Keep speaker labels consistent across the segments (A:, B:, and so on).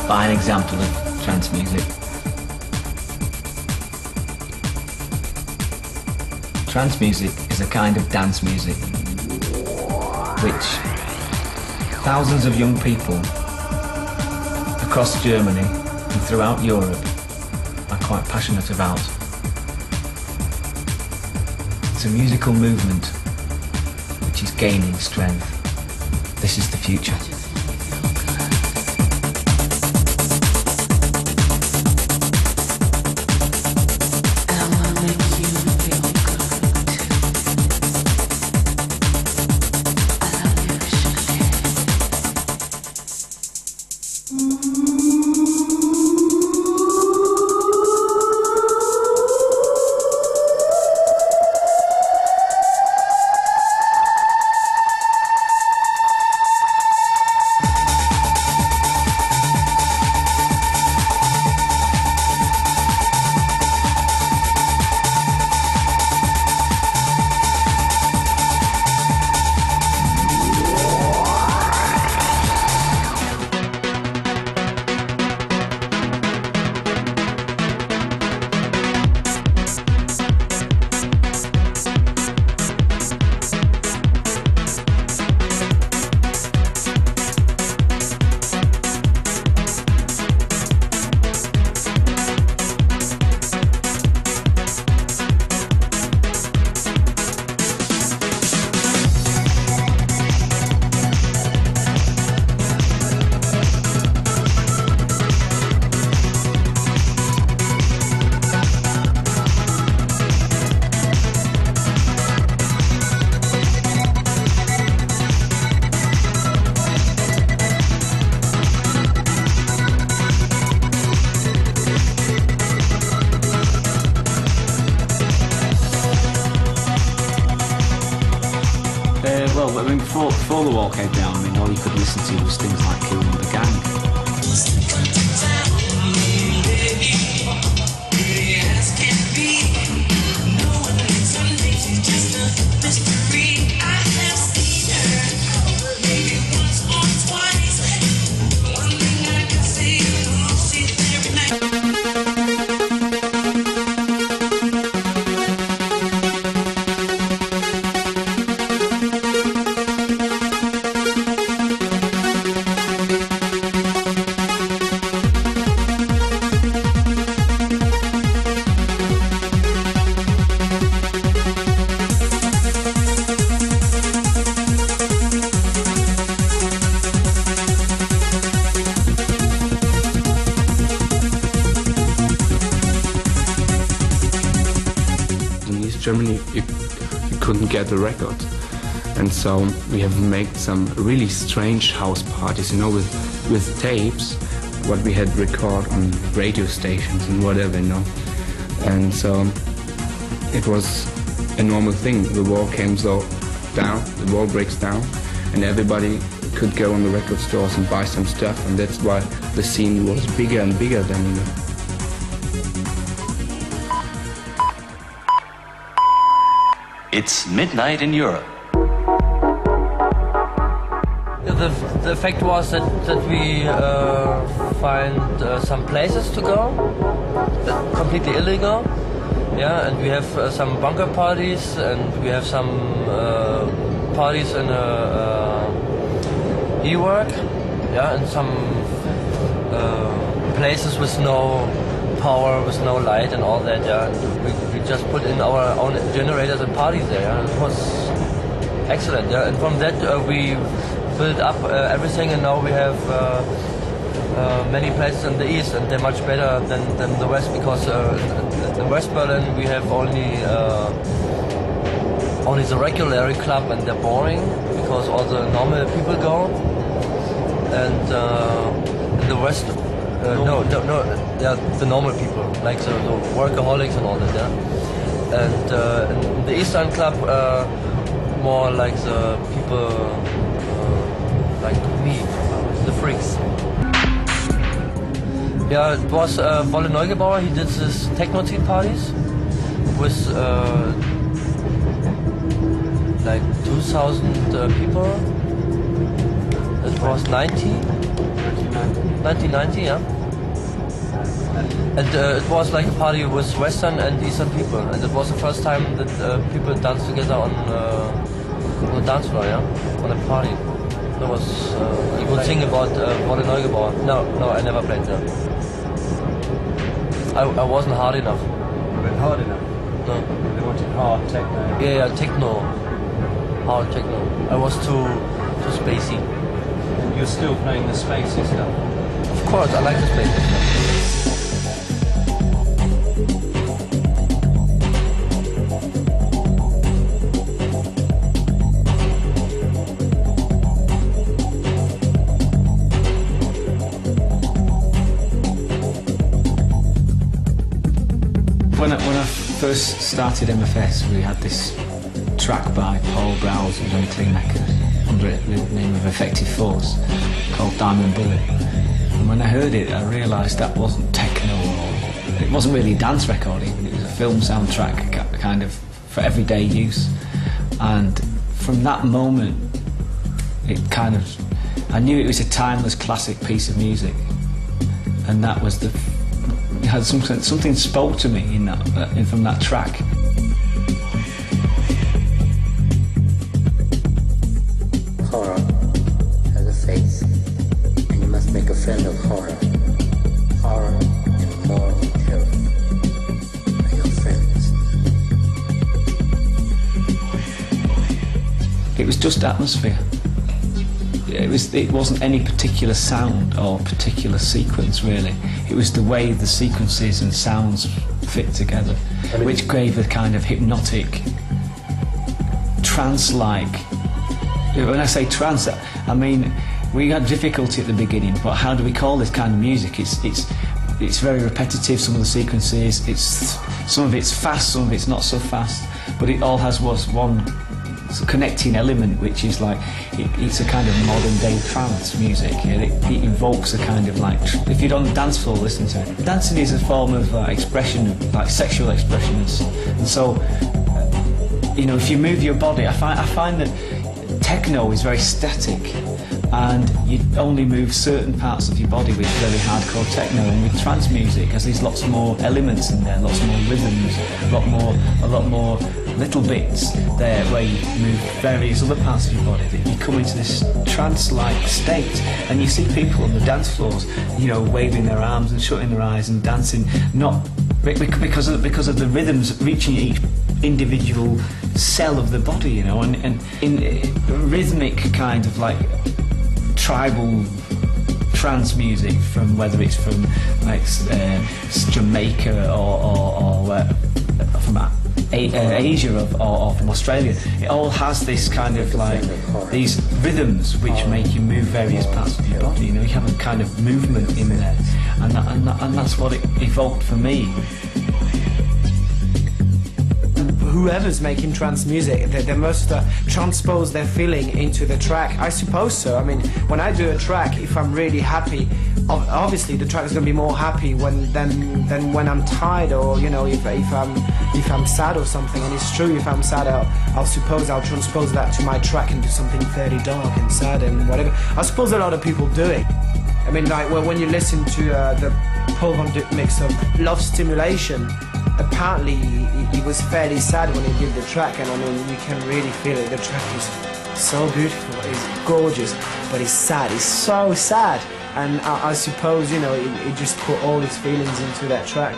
A: fine example of trance music. Trance music is a kind of dance music which thousands of young people across Germany and throughout Europe are quite passionate about. It's a musical movement which is gaining strength. This is the future.
B: Before the wall came down, all you could listen to was things like Kill the Gang.
C: Germany, you couldn't get a record, and so we have made some really strange house parties, with tapes, what we had record on radio stations and whatever, and so it was a normal thing. The wall came down, the wall breaks down, and everybody could go on the record stores and buy some stuff, and that's why the scene was bigger and bigger then.
D: It's midnight in Europe.
E: The effect was that we find some places to go, completely illegal, and we have some bunker parties, and we have some parties in e-work, and some places with no power, with no light and all that, we just put in our own generators and parties there, It was excellent, and from that we built up everything, and now we have many places in the east, and they're much better than the west, because in West Berlin we have only the regular club, and they're boring, because all the normal people go, and in the west the normal people, like the workaholics and all that, and in the Eastern Club, more like the people like me, the freaks. It was Wolle Neugebauer. He did this techno teen parties with like 2,000 people. It It was 1990, yeah. And it was like a party with Western and Eastern people, and it was the first time that people danced together on the dance floor, yeah, on a party. There was a good thing about Modern Neugebauer. No, I never played there. I wasn't hard enough.
B: You weren't hard enough?
E: No.
B: They wanted hard techno?
E: Yeah, techno. Hard techno. I was too spacey.
B: And you're still playing the spacey stuff?
E: Of course, I like the spacey stuff.
A: When I first started MFS, we had this track by Paul Browse, who's on Clean Records, under the name of Effective Force, called Diamond Bullet. And when I heard it, I realised that wasn't techno, or it wasn't really a dance record even, it was a film soundtrack kind of for everyday use. And from that moment, I knew it was a timeless classic piece of music. And that was something spoke to me from that track.
D: Horror has a face, and you must make a friend of horror. Horror and moral terror are your friends.
A: It was just atmosphere. It wasn't any particular sound or particular sequence, really. It was the way the sequences and sounds fit together, which gave a kind of hypnotic, trance-like. When I say trance, I mean we had difficulty at the beginning. But how do we call this kind of music? It's very repetitive. Some of the sequences, some of it's fast, some of it's not so fast. But it all has one connecting element, which is like it's a kind of modern day trance music. It evokes a kind of like, if you're on the dance floor listening to it, dancing is a form of expression, like sexual expression, and so if you move your body, I find that techno is very static, and you only move certain parts of your body with very hardcore techno. And with trance music, there's lots more elements in there, lots more rhythms, a lot more little bits there where you move various other parts of your body, that you come into this trance-like state. And you see people on the dance floors, waving their arms and shutting their eyes and dancing, not because of the rhythms reaching each individual cell of the body, and in rhythmic kind of like tribal trance music, from whether it's from like Jamaica or from Asia or from Australia. It all has this kind of like these rhythms which make you move various parts of your body. You have a kind of movement in there, and that's what it evoked for me.
F: Whoever's making trance music, they must transpose their feeling into the track. I suppose so. I mean, when I do a track, if I'm really happy, obviously the track is going to be more happy than when I'm tired, or if I'm sad or something. And it's true, if I'm sad, I'll suppose I'll transpose that to my track and do something fairly dark and sad and whatever. I suppose a lot of people do it. I mean, like when you listen to the Paul Van Dyk mix of Love Stimulation, apparently he was fairly sad when he did the track, and I mean you can really feel it. The track is so beautiful, it's gorgeous, but it's sad, it's so sad. And I suppose, he just put all his feelings into that track.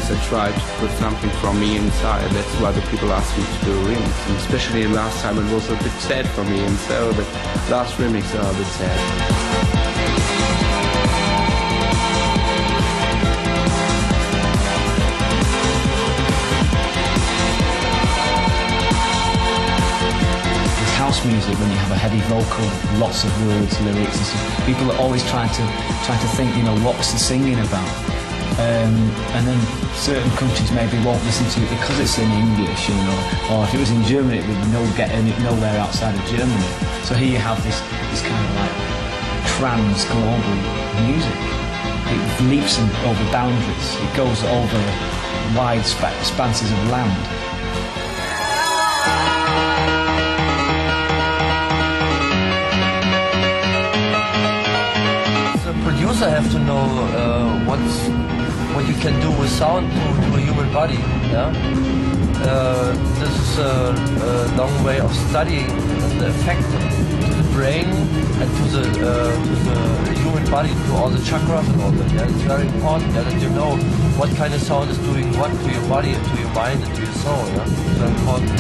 C: I tried to put something from me inside. That's why the people asked me to do a remix. And especially the last time, it was a bit sad for me, and so the last remix are a bit sad.
A: House music, when you have a heavy vocal, lots of words, lyrics and stuff, people are always trying to think, what's the singing about? And then certain countries maybe won't listen to it because it's in English, or if it was in German, it would get nowhere outside of Germany. So here you have this kind of like trans global music. It leaps over boundaries. It goes over wide expanses of land.
E: The producer have to know what you can do with sound to a human body. Yeah, this is a long way of studying the effect to the brain and to the human body, to all the chakras and all that. Yeah, it's very important that you know what kind of sound is doing what to your body and to your mind and to your soul. Yeah, it's very important.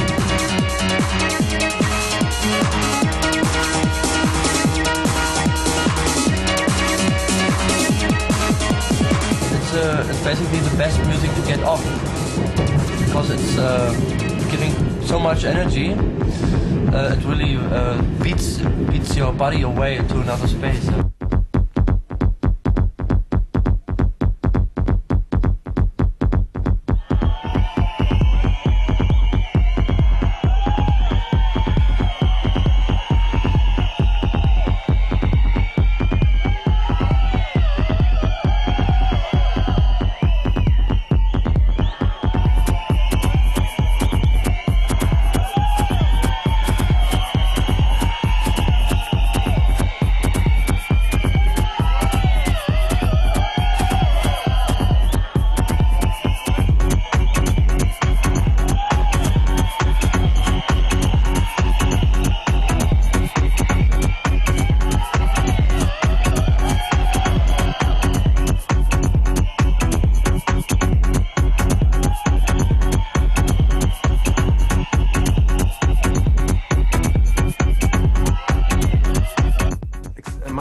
E: It's basically the best music to get off because it's giving so much energy. It really beats your body away into another space.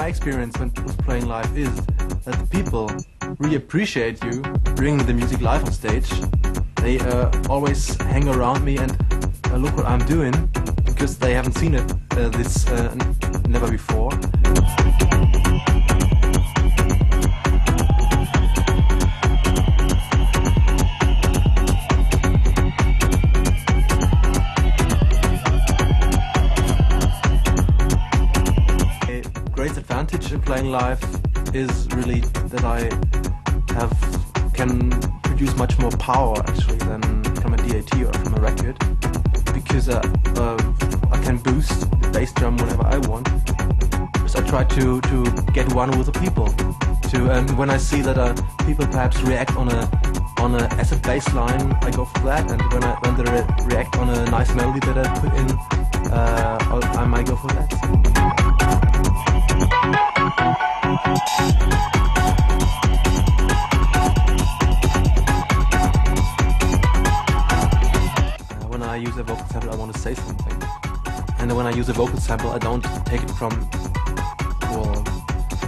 G: Experience when people's playing live is that the people really appreciate you bringing the music live on stage. They always hang around me and look what I'm doing because they haven't seen it never before. Advantage in playing live is really that I can produce much more power actually than from a DAT or from a record because I can boost the bass drum whenever I want. So I try to get one with the people. And when I see that people perhaps react on a acid bass line, I go for that. And when they react on a nice melody that I put in, I might go for that. When I use a vocal sample, I want to say something. And when I use a vocal sample, I don't take it from, well,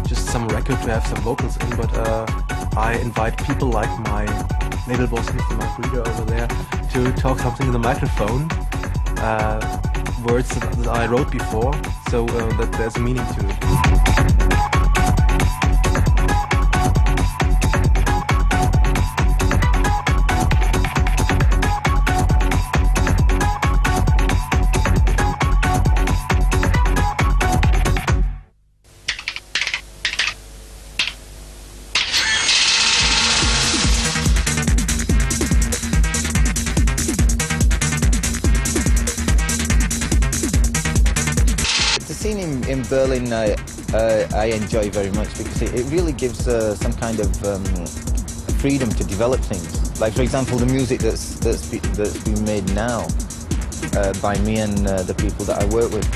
G: just some record to have some vocals in, but I invite people like my label boss, Mr. Mark Reader over there, to talk something in the microphone, words that I wrote before, so that there's a meaning to it.
H: In Berlin, I enjoy very much because it really gives some kind of freedom to develop things. Like, for example, the music that's been made now by me and the people that I work with.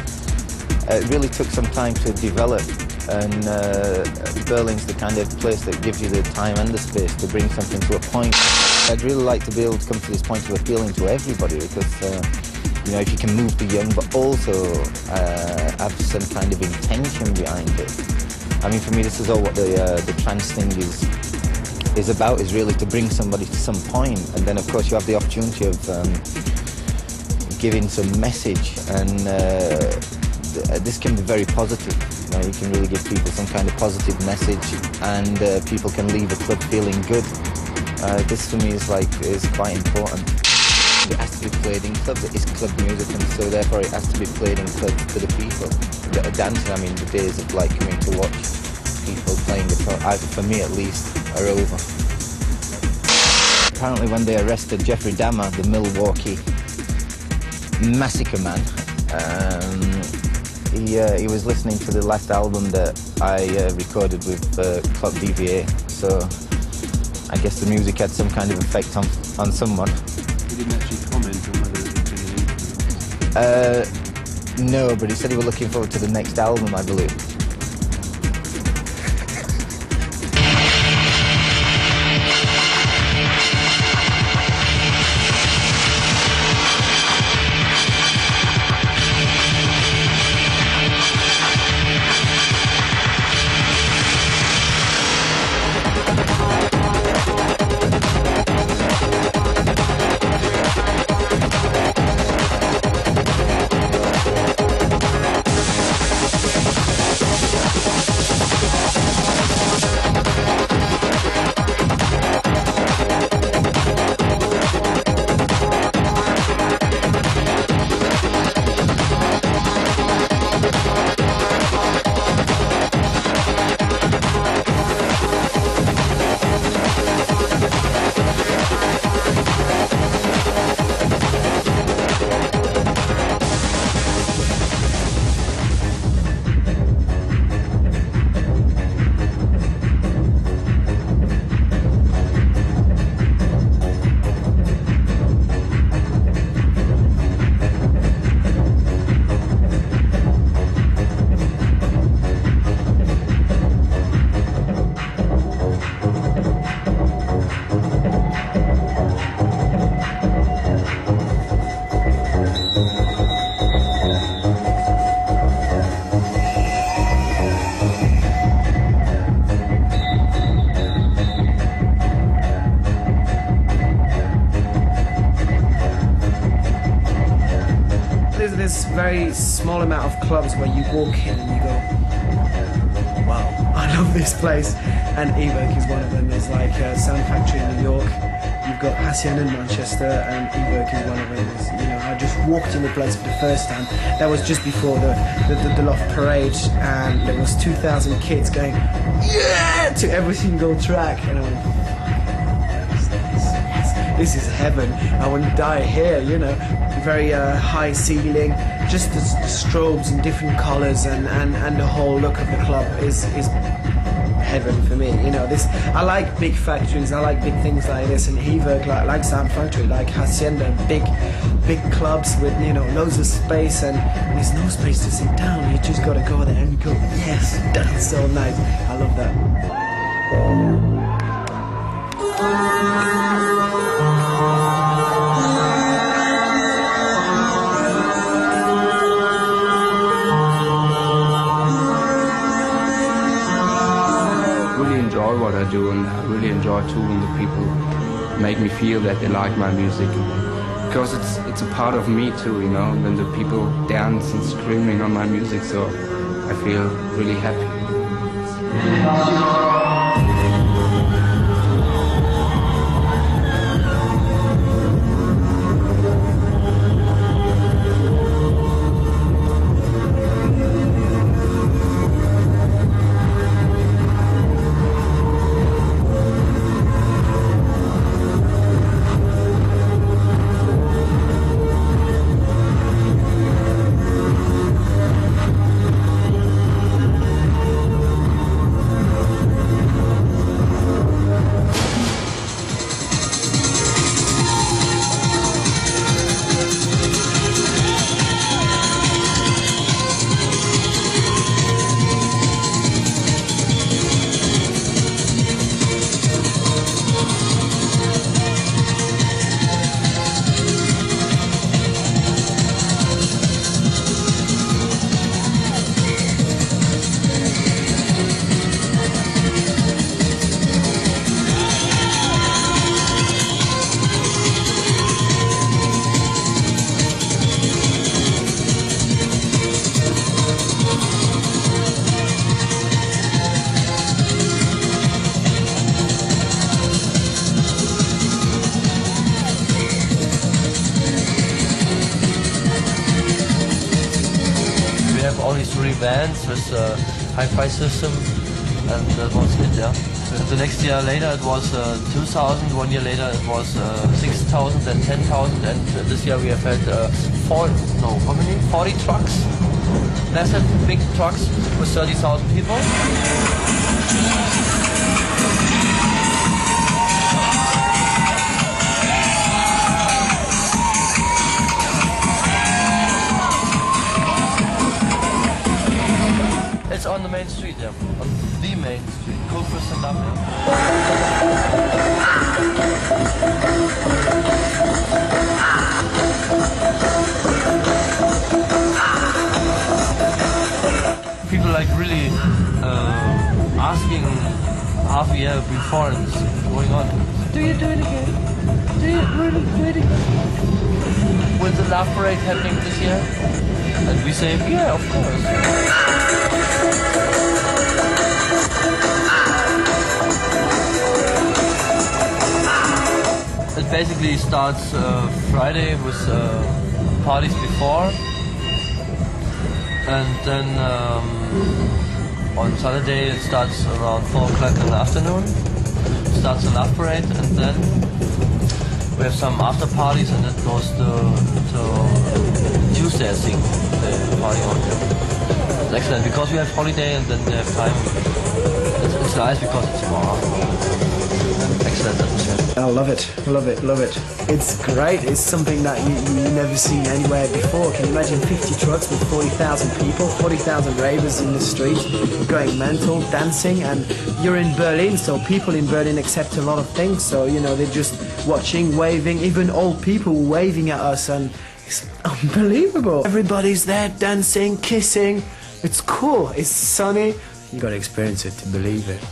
H: It really took some time to develop, and Berlin's the kind of place that gives you the time and the space to bring something to a point. I'd really like to be able to come to this point of appealing to everybody because you know, if you can move the young, but also have some kind of intention behind it. I mean, for me, this is all what the trance thing is about, is really to bring somebody to some point. And then, of course, you have the opportunity of giving some message, and this can be very positive. You know, you can really give people some kind of positive message, and people can leave a club feeling good. This, for me, is quite important. It has to be played in clubs. It is club music, and so therefore it has to be played in clubs for the people. Dancing, I mean, the days of like coming to watch people playing guitar, either for me at least, are over. apparently when they arrested Jeffrey Dahmer, the Milwaukee massacre man, he was listening to the last album that I recorded with Club DVA, so I guess the music had some kind of effect on someone.
C: He didn't actually comment on whether it had been an interview.
H: No, but he said he was looking forward to the next album, I believe.
F: There's very small amount of clubs where you walk in and you go, wow, I love this place. And Evoke is one of them. There's like Sound Factory in New York. You've got Hacienda in Manchester, and Evoke is one of them. It's, you know, I just walked in the place for the first time. That was just before the Loft Parade, and there was 2,000 kids going, yeah, to every single track. And I went, this is heaven. I want to die here, you know. Very high ceiling, just the strobes in different colours, and the whole look of the club is heaven for me. You know, this, I like big factories, I like big things like this, and Evoke, like Sound Factory, like Hacienda, big clubs with, you know, loads of space, and there's no space to sit down. You just got to go there and go, yes, that's so nice. I love that.
C: What I do, and I really enjoy too when the people make me feel that they like my music, because it's a part of me too, you know, when the people dance and screaming on my music, so I feel really happy.
E: Only 3 bands with a hi-fi system, and that was it, yeah. the next year later it was 2,000, 1 year later it was 6,000, then 10,000, and this year we have had 40 trucks, massive big trucks with 30,000 people. It's on the main street, yeah. On the main street, Coolfist and Dublin. People like really asking half a year before it's going on. Do you do it again? Do you really do it again? Will the Love Parade happening this year? And we say, yeah, of course. It basically starts Friday with parties before, and then on Saturday it starts around 4 o'clock in the afternoon. It starts a Love Parade, and then we have some after parties, and it goes to Tuesday, I think, the party on. It's excellent because we have holiday and then we have time. It's nice because it's far. Excellent atmosphere.
F: I love it, love it, love it. It's great. It's something that you never seen anywhere before. Can you imagine 50 trucks with 40,000 people, 40,000 ravers in the street, going mental, dancing, and you're in Berlin, so people in Berlin accept a lot of things. So, you know, they're just watching, waving, even old people waving at us, and it's unbelievable. Everybody's there dancing, kissing. It's cool, it's sunny. You gotta experience it to believe it.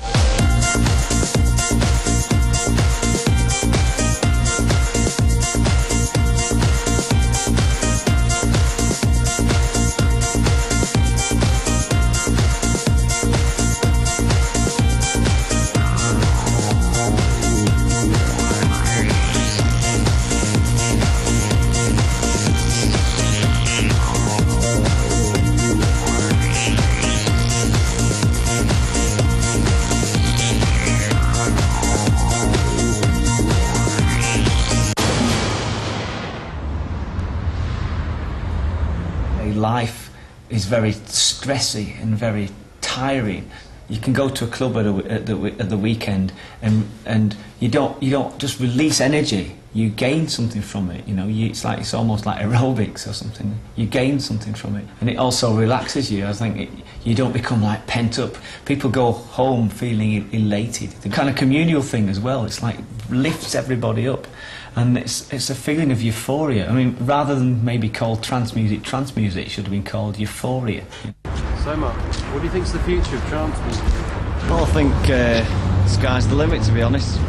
A: Life is very stressy and very tiring. You can go to a club at the weekend and you don't just release energy. You gain something from it. You know, it's almost like aerobics or something. You gain something from it, and it also relaxes you. I think you don't become like pent up. People go home feeling elated. The kind of communal thing as well. It's like lifts everybody up. And it's a feeling of euphoria. I mean, rather than maybe called trance music, it should have been called euphoria.
B: So, Mark, what do you think's the future of trance music?
I: Well, I think sky's the limit, to be honest.